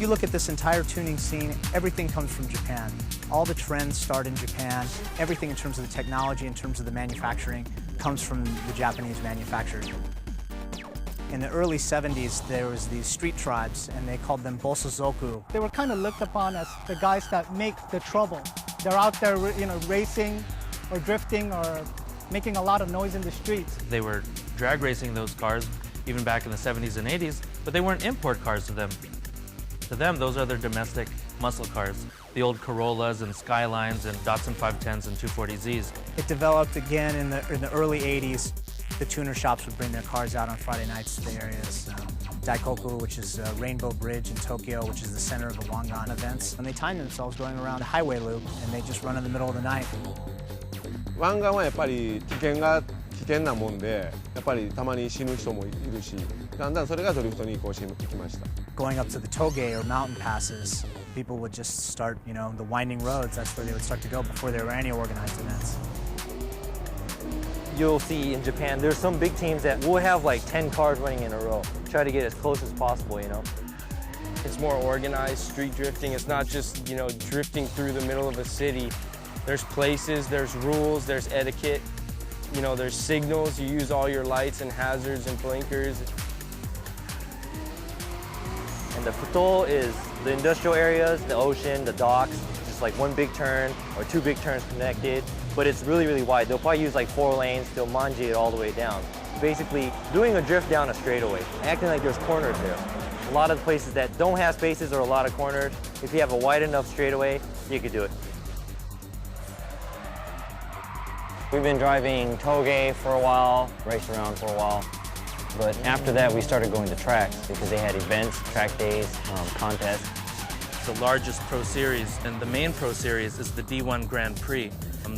you look at this entire tuning scene, everything comes from Japan. All the trends start in Japan. Everything in terms of the technology, in terms of the manufacturing, comes from the Japanese manufacturers. In the early 70s, there was these street tribes, and they called them bosozoku. They were kind of looked upon as the guys that make the trouble. They're out there, racing or drifting or making a lot of noise in the streets. They were drag racing those cars even back in the 70s and 80s, but they weren't import cars to them. To them, those are their domestic muscle cars. The old Corollas and Skylines and Datsun 510s and 240Zs. It developed again in the early 80s. The tuner shops would bring their cars out on Friday nights to the areas. Daikoku, which is Rainbow Bridge in Tokyo, which is the center of the Wangan events. And they time themselves going around the highway loop, and they just run in the middle of the night. 湾岸はやっぱり危険なもんで、やっぱりたまに死ぬ人もいるし、だんだんそれがドリフトに移行していきました。Going up to the toge or mountain passes, people would just start, the winding roads. That's where they would start to go before there were any organized events. You'll see in Japan, there's some big teams that will have like 10 cars running in a row. Try to get as close as possible, It's more organized street drifting. It's not just, drifting through the middle of a city. There's places, there's rules, there's etiquette. There's signals. You use all your lights and hazards and blinkers. And the futo is the industrial areas, the ocean, the docks, just like one big turn or two big turns connected. But it's really, really wide. They'll probably use like 4 lanes, they'll manji it all the way down. Basically, doing a drift down a straightaway, acting like there's corners there. A lot of the places that don't have spaces or a lot of corners, if you have a wide enough straightaway, you could do it. We've been driving toge for a while, raced around for a while. But after that, we started going to tracks because they had events, track days, contests. It's the largest pro series, and the main pro series is the D1 Grand Prix.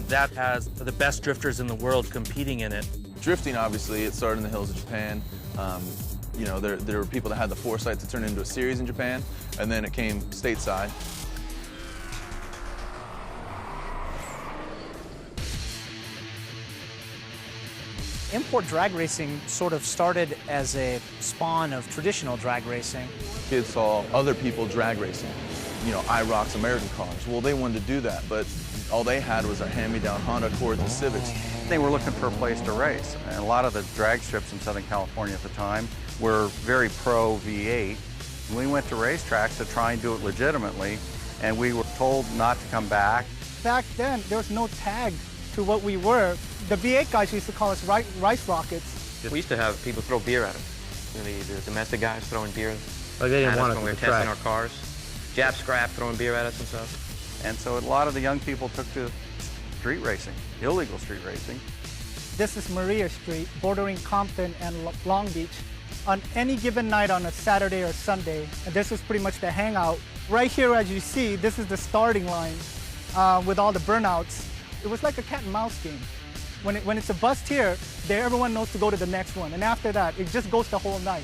That has the best drifters in the world competing in it. Drifting, obviously, it started in the hills of Japan. There were people that had the foresight to turn it into a series in Japan, and then it came stateside. Import drag racing sort of started as a spawn of traditional drag racing. Kids saw other people drag racing, IROC's American cars. Well, they wanted to do that, but all they had was a hand-me-down Honda Accords and Civics. They were looking for a place to race, and a lot of the drag strips in Southern California at the time were very pro V8. We went to racetracks to try and do it legitimately, and we were told not to come back. Back then, there was no tag to what we were. The V8 guys used to call us rice rockets. We used to have people throw beer at us. The domestic guys throwing beer. Like they didn't want us when we were to track. testing our cars. Jap scrap throwing beer at us and stuff. And so a lot of the young people took to street racing, illegal street racing. This is Maria Street, bordering Compton and Long Beach. On any given night on a Saturday or Sunday, and this was pretty much the hangout. Right here, as you see, this is the starting line with all the burnouts. It was like a cat and mouse game. When it's a bust here, everyone knows to go to the next one. And after that, it just goes the whole night.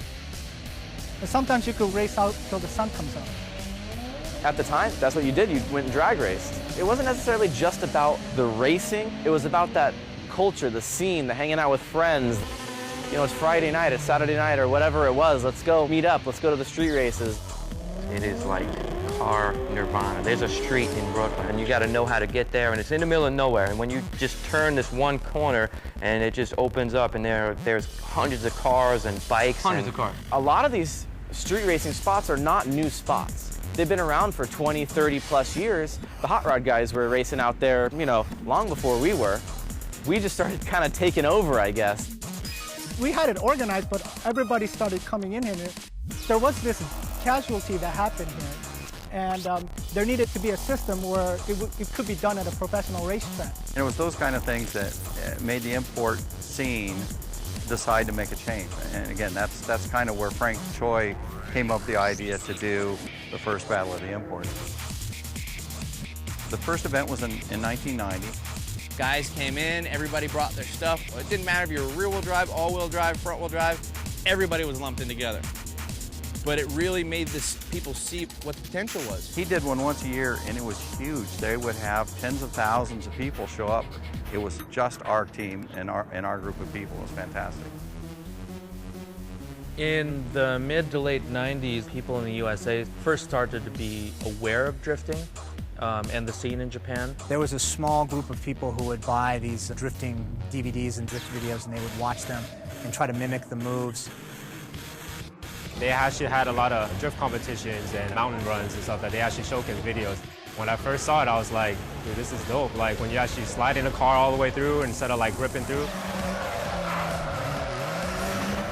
And sometimes you could race out till the sun comes up. At the time, that's what you did. You went and drag raced. It wasn't necessarily just about the racing. It was about that culture, the scene, the hanging out with friends. It's Friday night, it's Saturday night, or whatever it was. Let's go meet up. Let's go to the street races. It is like car nirvana. There's a street in Brooklyn, and you got to know how to get there, and it's in the middle of nowhere. And when you just turn this one corner, and it just opens up, and there's hundreds of cars and bikes. Hundreds of cars. A lot of these street racing spots are not new spots. They've been around for 20, 30 plus years. The hot rod guys were racing out there, long before we were. We just started kind of taking over, I guess. We had it organized, but everybody started coming in here. There was this casualty that happened here, and there needed to be a system where it could be done at a professional racetrack. And it was those kind of things that made the import scene decide to make a change. And again, that's kind of where Frank Choi came up with the idea to do the first Battle of the Imports. The first event was in 1990. Guys came in, everybody brought their stuff. It didn't matter if you were rear-wheel drive, all-wheel drive, front-wheel drive, everybody was lumped in together. But it really made people see what the potential was. He did one once a year, and it was huge. They would have tens of thousands of people show up. It was just our team and our group of people. It was fantastic. In the mid to late 90s, people in the USA first started to be aware of drifting and the scene in Japan. There was a small group of people who would buy these drifting DVDs and drift videos, and they would watch them and try to mimic the moves. They actually had a lot of drift competitions and mountain runs and stuff that they actually showcased videos. When I first saw it, I was like, dude, this is dope. Like when you actually slide in a car all the way through instead of like gripping through.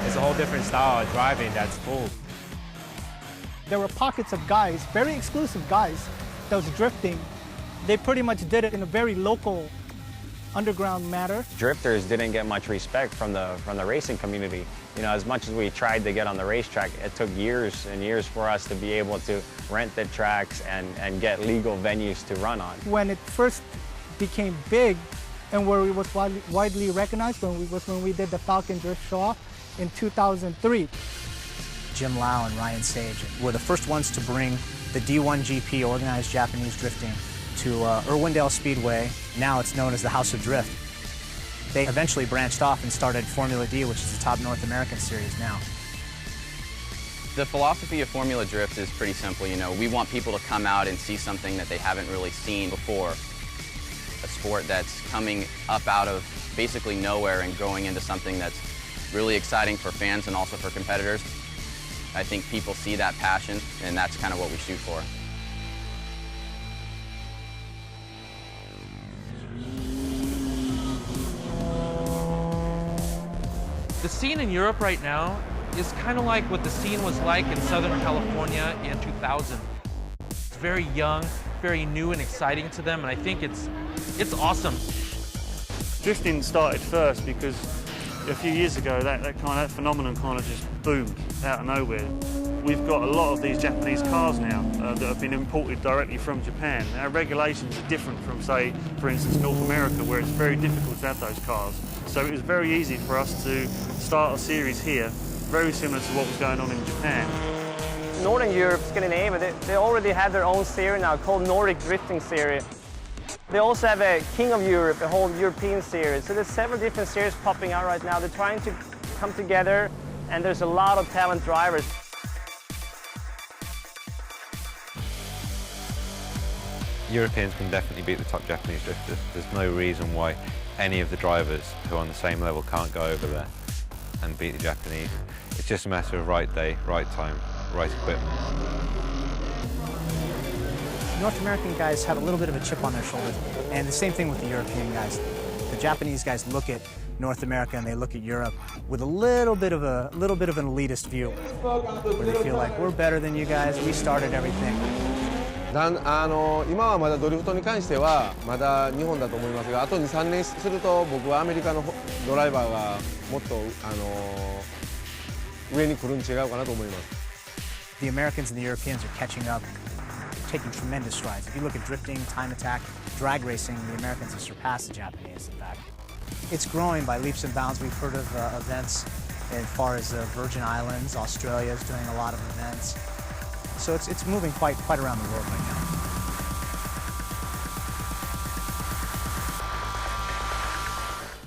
It's a whole different style of driving that's cool. There were pockets of guys, very exclusive guys, that was drifting. They pretty much did it in a very local, underground manner. Drifters didn't get much respect from the racing community. You know, as much as we tried to get on the racetrack, it took years and years for us to be able to rent the tracks and get legal venues to run on. When it first became big and where it was widely recognized was when we did the Falcon Drift Show-Off in 2003. Jim Lau and Ryan Sage were the first ones to bring the D1 GP, organized Japanese drifting, to Irwindale Speedway. Now it's known as the House of Drift. They eventually branched off and started Formula D, which is the top North American series now. The philosophy of Formula Drift is pretty simple. You know, we want people to come out and see something that they haven't really seen before. A sport that's coming up out of basically nowhere and growing into something that's really exciting for fans and also for competitors. I think people see that passion, and that's kind of what we shoot for. The scene in Europe right now is kind of like what the scene was like in Southern California in 2000. It's very young, very new and exciting to them, and I think it's awesome. Drifting started first because a few years ago that phenomenon kind of just boomed out of nowhere. We've got a lot of these Japanese cars now that have been imported directly from Japan. Our regulations are different from, say, for instance, North America, where it's very difficult to have those cars. So it was very easy for us to start a series here, very similar to what was going on in Japan. Northern Europe, Scandinavia, they already have their own series now called Nordic Drifting Series. They also have a King of Europe, a whole European series. So there's several different series popping out right now. They're trying to come together, and there's a lot of talent drivers. Europeans can definitely beat the top Japanese drifters. There's no reason why any of the drivers who are on the same level can't go over there and beat the Japanese. It's just a matter of right day, right time, right equipment. North American guys have a little bit of a chip on their shoulders, and the same thing with the European guys. The Japanese guys look at North America and they look at Europe with a little bit of an elitist view, where they feel like we're better than you guys, we started everything. 今はまだドリフトに関してはまだ日本だと思いますが、あと2、3年すると僕はアメリカのドライバーがもっと上に来るん違うかなと思います。The Americans and the Europeans are catching up, taking tremendous strides. If you look at drifting, time attack, drag racing, the Americans have surpassed the Japanese, in fact. It's growing by leaps and bounds. We've heard of events as far as the Virgin Islands. Australia is doing a lot of events. So it's moving quite around the world right now.